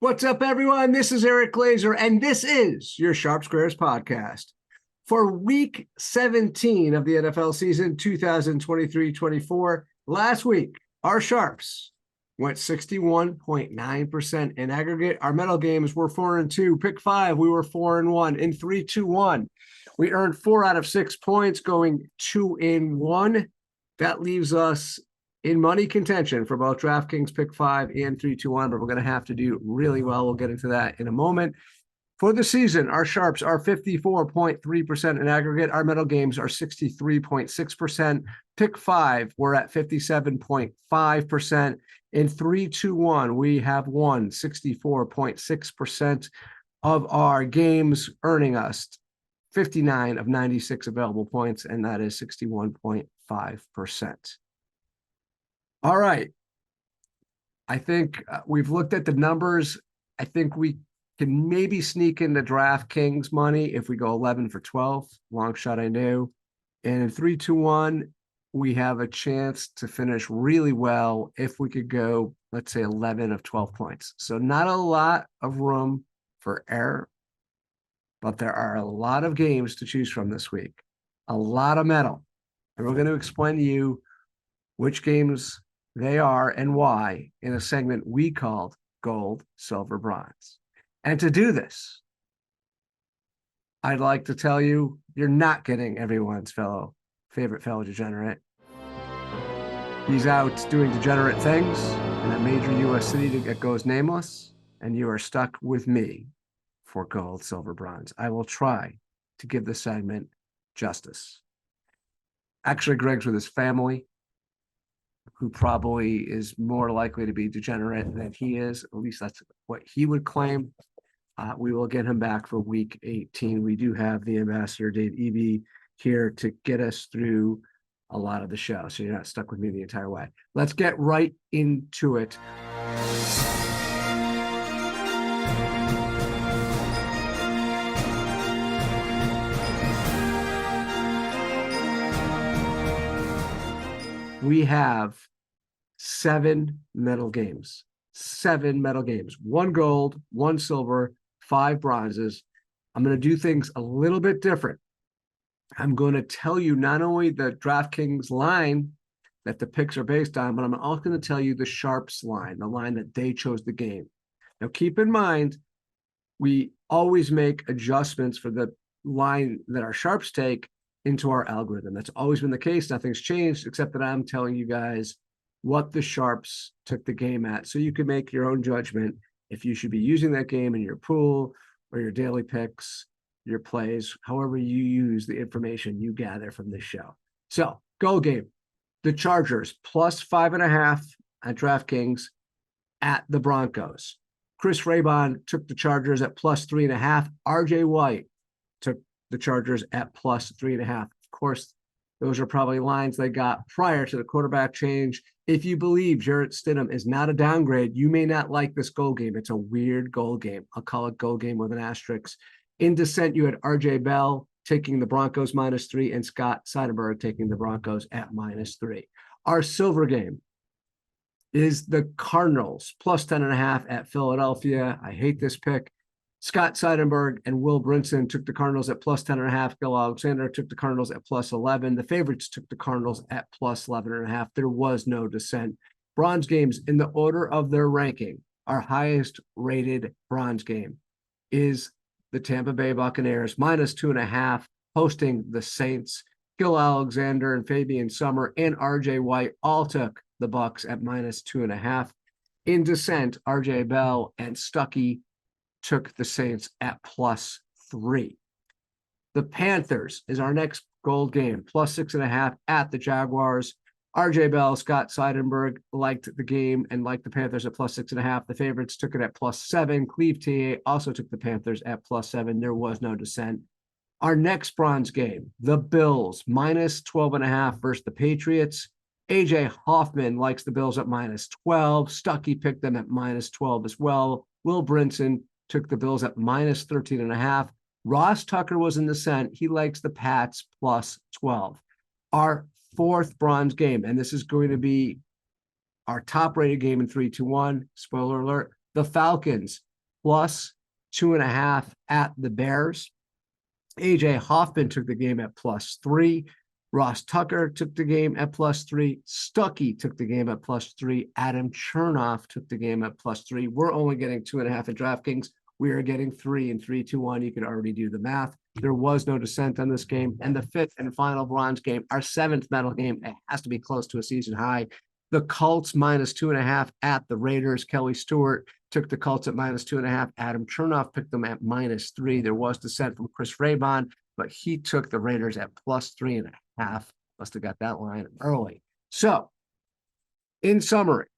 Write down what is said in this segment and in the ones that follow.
What's up, everyone? This is Eric Glazer, and this is your Sharp Squares podcast. For week 17 of the NFL season 2023-24, last week, our Sharps went 61.9% in aggregate. Our medal games were 4-2. Pick 5, we were 4-1. In 3-2-1, we earned 4 out of 6 points, going 2-1. That leaves us in money contention for both DraftKings Pick 5 and 3-2-1, but we're going to have to do really well. We'll get into that in a moment. For the season, our Sharps are 54.3% in aggregate. Our medal games are 63.6%. Pick 5, we're at 57.5%. In 3-2-1, we have won 64.6% of our games, earning us 59 of 96 available points, and that is 61.5%. All right. I think we've looked at the numbers. I think we can maybe sneak into DraftKings money if we go 11 for 12. Long shot, I knew. And in 3-2-1, we have a chance to finish really well if we could go, let's say, 11 of 12 points. So not a lot of room for error, but there are a lot of games to choose from this week. A lot of metal. And we're going to explain to you which games they are and why in a segment we called Gold, Silver, Bronze. And to do this, I'd like to tell you, you're not getting everyone's favorite fellow degenerate. He's out doing degenerate things in a major U.S. city that goes nameless, and you are stuck with me for Gold, Silver, Bronze. I will try to give this segment justice. Actually, Greg's with his family, who probably is more likely to be degenerate than he is. At least that's what he would claim. We will get him back for week 18. We do have the ambassador, Dave Eby, here to get us through a lot of the show, so you're not stuck with me the entire way. Let's get right into it. We have 7 medal games, 1 gold, 1 silver, 5 bronzes. I'm going to do things a little bit different. I'm going to tell you not only the DraftKings line that the picks are based on, but I'm also going to tell you the Sharps line, the line that they chose the game. Now, keep in mind, we always make adjustments for the line that our Sharps take into our algorithm. That's always been the case. Nothing's changed, except that I'm telling you guys what the Sharps took the game at, so you can make your own judgment if you should be using that game in your pool or your daily picks, your plays, however you use the information you gather from this show. So, goal game. The Chargers plus 5.5 at DraftKings at the Broncos. Chris Raybon took the Chargers at plus 3.5. RJ White took the Chargers at plus 3.5. Of course, those are probably lines they got prior to the quarterback change. If you believe Jarrett Stidham is not a downgrade, you may not like this goal game. It's a weird goal game. I'll call it goal game with an asterisk. In descent, you had RJ Bell taking the Broncos -3 and Scott Seidenberg taking the Broncos at -3. Our silver game is the Cardinals plus 10.5 at Philadelphia. I hate this pick. Scott Seidenberg and Will Brinson took the Cardinals at plus 10.5. Gil Alexander took the Cardinals at plus 11. The favorites took the Cardinals at plus 11.5. There was no dissent. Bronze games in the order of their ranking. Our highest rated bronze game is the Tampa Bay Buccaneers -2.5 hosting the Saints. Gil Alexander and Fabian Summer and RJ White all took the Bucs at -2.5. In descent, RJ Bell and Stuckey took the Saints at +3. The Panthers is our next gold game, plus 6.5 at the Jaguars. RJ Bell, Scott Seidenberg liked the game and liked the Panthers at plus 6.5. The favorites took it at +7. Cleve TA also took the Panthers at +7. There was no dissent. Our next bronze game, the Bills, -12.5 versus the Patriots. AJ Hoffman likes the Bills at -12. Stuckey picked them at -12 as well. Will Brinson took the Bills at -13.5. Ross Tucker was in the scent. He likes the Pats +12. Our 4th bronze game, and this is going to be our top-rated game in 3-2-1. Spoiler alert, the Falcons plus 2.5 at the Bears. AJ Hoffman took the game at +3. Ross Tucker took the game at +3. Stuckey took the game at +3. Adam Chernoff took the game at +3. We're only getting 2.5 at DraftKings. We are getting 3 and 3-2-1. You could already do the math. There was no dissent on this game. And the fifth and final bronze game, our seventh medal game, it has to be close to a season high. The Colts -2.5 at the Raiders. Kelly Stewart took the Colts at -2.5. Adam Chernoff picked them at -3. There was dissent from Chris Raybon, but he took the Raiders at +3.5. Must have got that line early. So, in summary,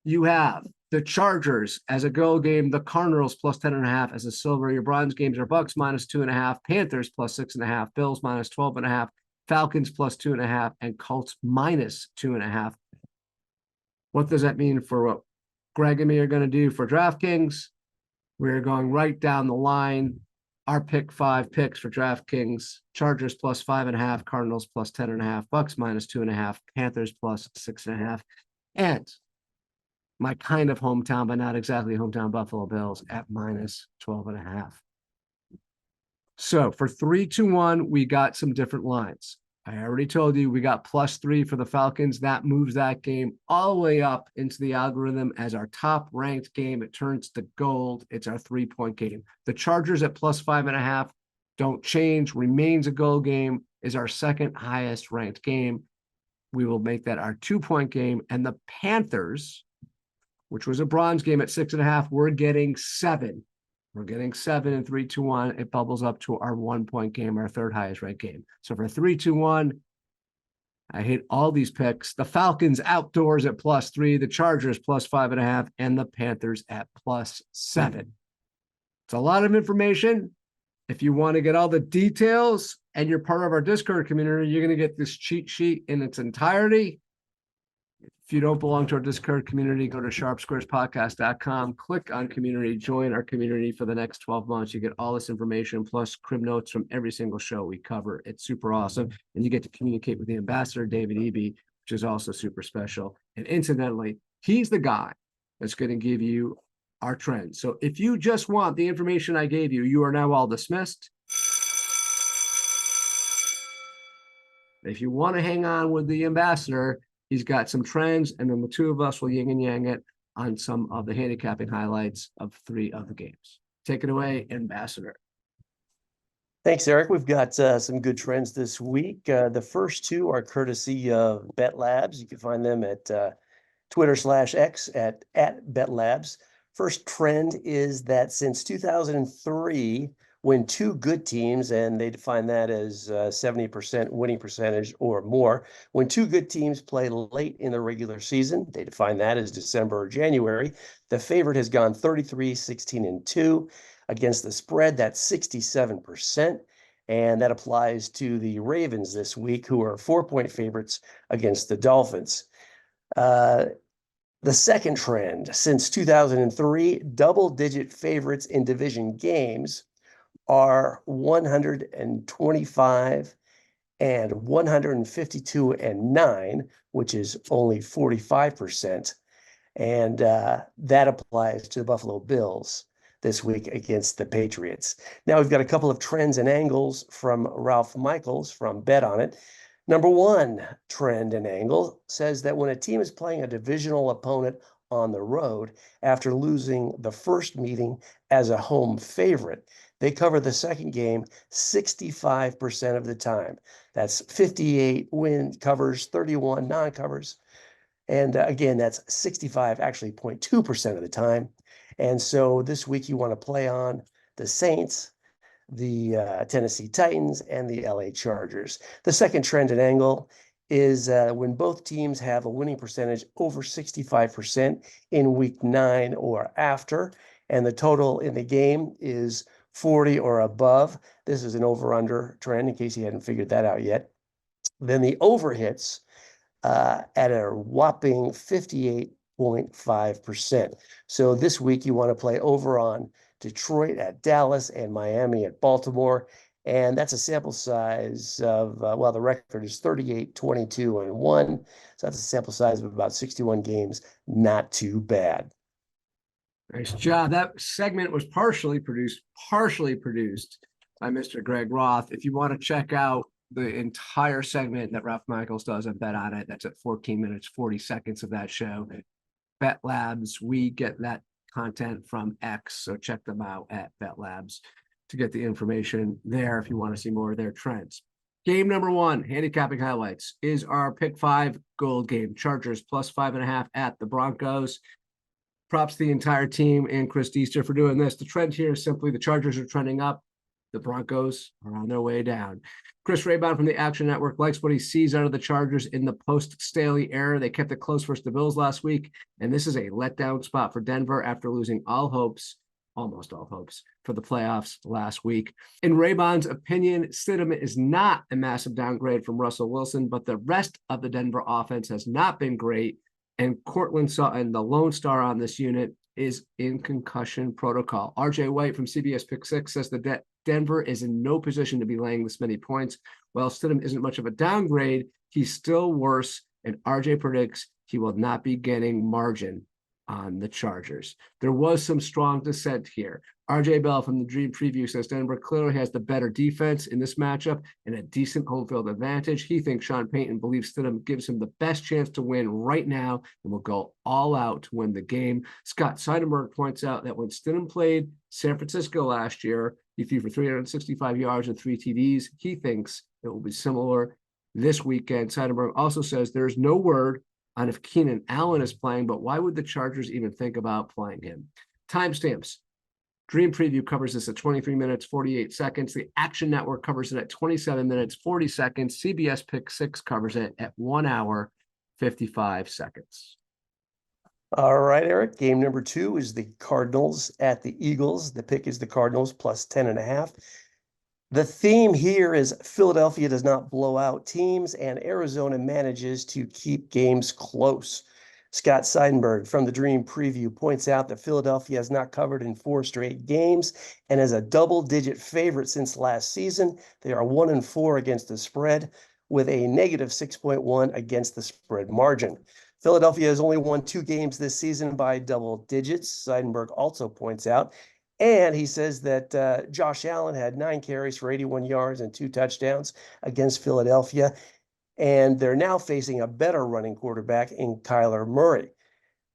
you have the Chargers as a goal game, the Cardinals +10.5 as a silver. Your bronze games are Bucks -2.5, Panthers +6.5, Bills -12.5, Falcons +2.5, and Colts -2.5. What does that mean for what Greg and me are going to do for DraftKings? We're going right down the line. Our pick 5 picks for DraftKings: Chargers +5.5, Cardinals +10.5, Bucks -2.5, Panthers +6.5, and my kind of hometown, but not exactly hometown, Buffalo Bills at -12.5. So for 3-2-1, we got some different lines. I already told you we got +3 for the Falcons. That moves that game all the way up into the algorithm as our top ranked game. It turns to gold. It's our 3-point game. The Chargers at +5.5 don't change, remains a goal game, is our second highest ranked game. We will make that our 2-point game. And the Panthers, which was a bronze game at 6.5, we're getting 7. We're getting 7 and 3-2-1. It bubbles up to our 1-point game, our third highest ranked game. So for 3-2-1, I hit all these picks. The Falcons outdoors at +3, the Chargers +5.5, and the Panthers at +7. It's a lot of information. If you want to get all the details and you're part of our Discord community, you're going to get this cheat sheet in its entirety. If you don't belong to our Discord community, go to sharpsquarespodcast.com, click on community, join our community for the next 12 months. You get all this information plus crib notes from every single show we cover. It's super awesome. And you get to communicate with the ambassador, David Eby, which is also super special. And incidentally, he's the guy that's going to give you our trends. So if you just want the information I gave you, you are now all dismissed. If you want to hang on with the ambassador, he's got some trends, and then the two of us will yin and yang it on some of the handicapping highlights of 3 of the games. Take it away, Ambassador. Thanks, Eric. We've got some good trends this week. The first 2 are courtesy of Bet Labs. You can find them at Twitter/X at Bet Labs. First trend is that since 2003, when 2 good teams, and they define that as 70% winning percentage or more, when 2 good teams play late in the regular season, they define that as December or January, the favorite has gone 33-16-2. Against the spread, that's 67%. And that applies to the Ravens this week, who are 4-point favorites against the Dolphins. The second trend, since 2003, double-digit favorites in division games are 125 and 152-9, which is only 45%. And that applies to the Buffalo Bills this week against the Patriots. Now we've got a couple of trends and angles from Ralph Michaels from Bet On It. Number 1 trend and angle says that when a team is playing a divisional opponent on the road after losing the first meeting as a home favorite, they cover the second game 65% of the time. That's 58 win covers, 31 non-covers. And again, that's 65, actually 0.2% of the time. And so this week you want to play on the Saints, the Tennessee Titans, and the LA Chargers. The second trend and angle is when both teams have a winning percentage over 65% in week 9 or after, and the total in the game is 40 or above. This is an over-under trend in case you hadn't figured that out yet. Then the over hits at a whopping 58.5%. So this week you want to play over on Detroit at Dallas and Miami at Baltimore. And that's a sample size of, well, the record is 38, 22, and 1. So that's a sample size of about 61 games. Not too bad. Nice job. That segment was partially produced by Mr. Greg Roth. If you want to check out the entire segment that Ralph Michaels does and Bet on It, that's at 14 minutes, 40 seconds of that show. Bet Labs, we get that content from X, so check them out at Bet Labs to get the information there if you want to see more of their trends. Game number one, handicapping highlights, is our pick 5 gold game. Chargers plus 5.5 at the Broncos. Props to the entire team and Chris Deester for doing this. The trend here is simply the Chargers are trending up. The Broncos are on their way down. Chris Raybon from the Action Network likes what he sees out of the Chargers in the post-Staley era. They kept it close versus the Bills last week, and this is a letdown spot for Denver after losing almost all hopes, for the playoffs last week. In Raybon's opinion, Stidham is not a massive downgrade from Russell Wilson, but the rest of the Denver offense has not been great, and Cortland Sutton, the lone star on this unit, is in concussion protocol. RJ White from CBS Pick 6 says that Denver is in no position to be laying this many points. While Stidham isn't much of a downgrade, he's still worse, and RJ predicts he will not be getting margin on the Chargers. There was some strong dissent here. RJ Bell from the Dream Preview says Denver clearly has the better defense in this matchup and a decent home field advantage. He thinks Sean Payton believes Stidham gives him the best chance to win right now and will go all out to win the game. Scott Seidenberg points out that when Stidham played San Francisco last year, he threw for 365 yards and 3 TDs. He thinks it will be similar this weekend. Seidenberg also says there's no word on if Keenan Allen is playing, but why would the Chargers even think about playing him? Timestamps. Dream Preview covers this at 23 minutes, 48 seconds. The Action Network covers it at 27 minutes, 40 seconds. CBS Pick 6 covers it at 1 hour, 55 seconds. All right, Eric. Game number 2 is the Cardinals at the Eagles. The pick is the Cardinals plus 10.5. The theme here is Philadelphia does not blow out teams, and Arizona manages to keep games close. Scott Seidenberg from the Dream Preview points out that Philadelphia has not covered in 4 straight games and is a double-digit favorite since last season. They are 1-4 against the spread with a negative 6.1 against the spread margin. Philadelphia has only won 2 games this season by double digits, Seidenberg also points out. And he says that Josh Allen had 9 carries for 81 yards and 2 touchdowns against Philadelphia. And they're now facing a better running quarterback in Kyler Murray.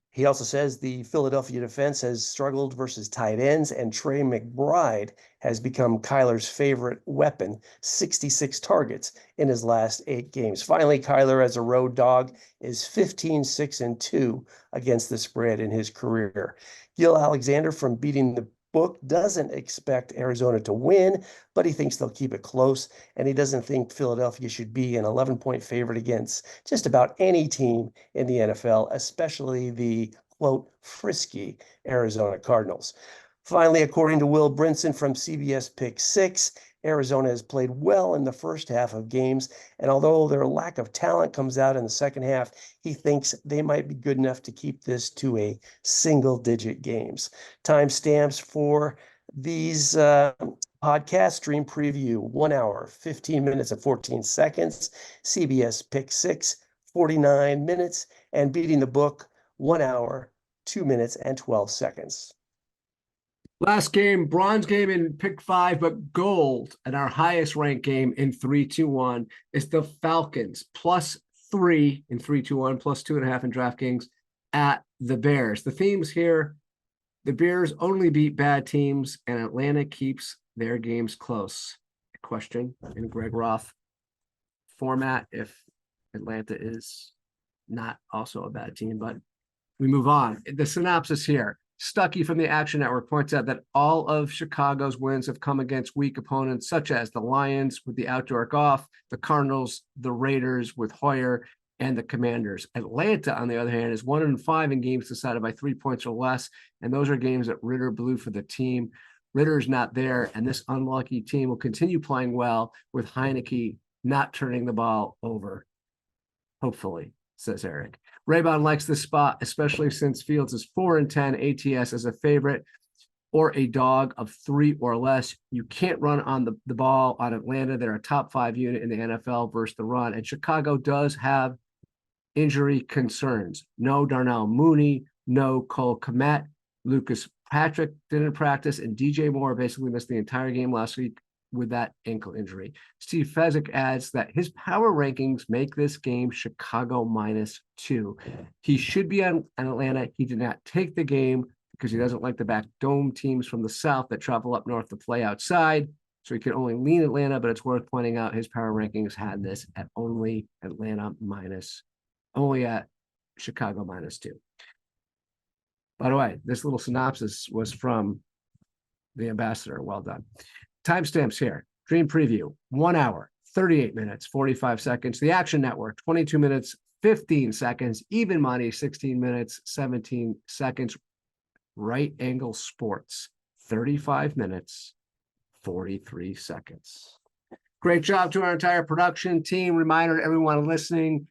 He also says the Philadelphia defense has struggled versus tight ends, and Trey McBride has become Kyler's favorite weapon, 66 targets in his last 8 games. Finally, Kyler as a road dog is 15-6-2 against the spread in his career. Gil Alexander from Beating the Book doesn't expect Arizona to win, but he thinks they'll keep it close, and he doesn't think Philadelphia should be an 11-point favorite against just about any team in the NFL, especially the, quote, frisky Arizona Cardinals. Finally, according to Will Brinson from CBS Pick 6, Arizona has played well in the first half of games, and although their lack of talent comes out in the second half, he thinks they might be good enough to keep this to a single-digit games. Timestamps for these podcasts: Dream Preview, 1 hour, 15 minutes and 14 seconds. CBS Pick 6, 49 minutes. And Beating the Book, 1 hour, 2 minutes and 12 seconds. Last game, bronze game in pick 5, but gold, and our highest ranked game in 3-2-1 is the Falcons +3 in 3-2-1, +2.5 in DraftKings at the Bears. The themes here: the Bears only beat bad teams, and Atlanta keeps their games close. A question in Greg Roth format if Atlanta is not also a bad team, but we move on. The synopsis here: Stuckey from the Action Network points out that all of Chicago's wins have come against weak opponents, such as the Lions with the outdoor Goff, the Cardinals, the Raiders with Hoyer, and the Commanders. Atlanta, on the other hand, is 1-5 in games decided by 3 points or less, and those are games that Ritter blew for the team. Ritter's not there, and this unlucky team will continue playing well with Heineke not turning the ball over. Hopefully, says Eric. Raybon likes this spot, especially since Fields is 4-10, ATS as a favorite, or a dog of 3 or less. You can't run on the ball on Atlanta. They're a top 5 unit in the NFL versus the run. And Chicago does have injury concerns. No Darnell Mooney, no Cole Kmet. Lucas Patrick didn't practice, and DJ Moore basically missed the entire game last week with that ankle injury. Steve Fezzik adds that his power rankings make this game Chicago -2. He should be on Atlanta. He did not take the game because he doesn't like the back dome teams from the South that travel up north to play outside. So he can only lean Atlanta, but it's worth pointing out his power rankings had this at only only at Chicago -2. By the way, this little synopsis was from the Ambassador. Well done. Timestamps here. Dream Preview, 1 hour, 38 minutes, 45 seconds. The Action Network, 22 minutes, 15 seconds. Even Money, 16 minutes, 17 seconds. Right Angle Sports, 35 minutes, 43 seconds. Great job to our entire production team. Reminder to everyone listening,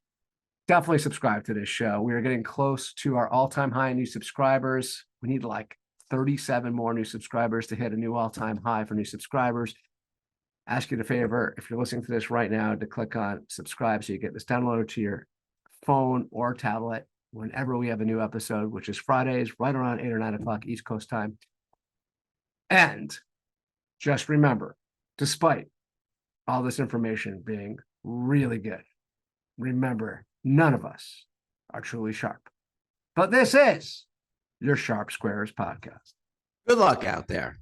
definitely subscribe to this show. We are getting close to our all-time high in new subscribers. We need like 37 more new subscribers to hit a new all-time high for new subscribers. Ask you a favor, if you're listening to this right now, to click on subscribe so you get this downloaded to your phone or tablet whenever we have a new episode, which is Fridays, right around 8 or 9 o'clock East Coast time. And just remember, despite all this information being really good, remember, none of us are truly sharp. But this is your Sharp Squares podcast. Good luck out there.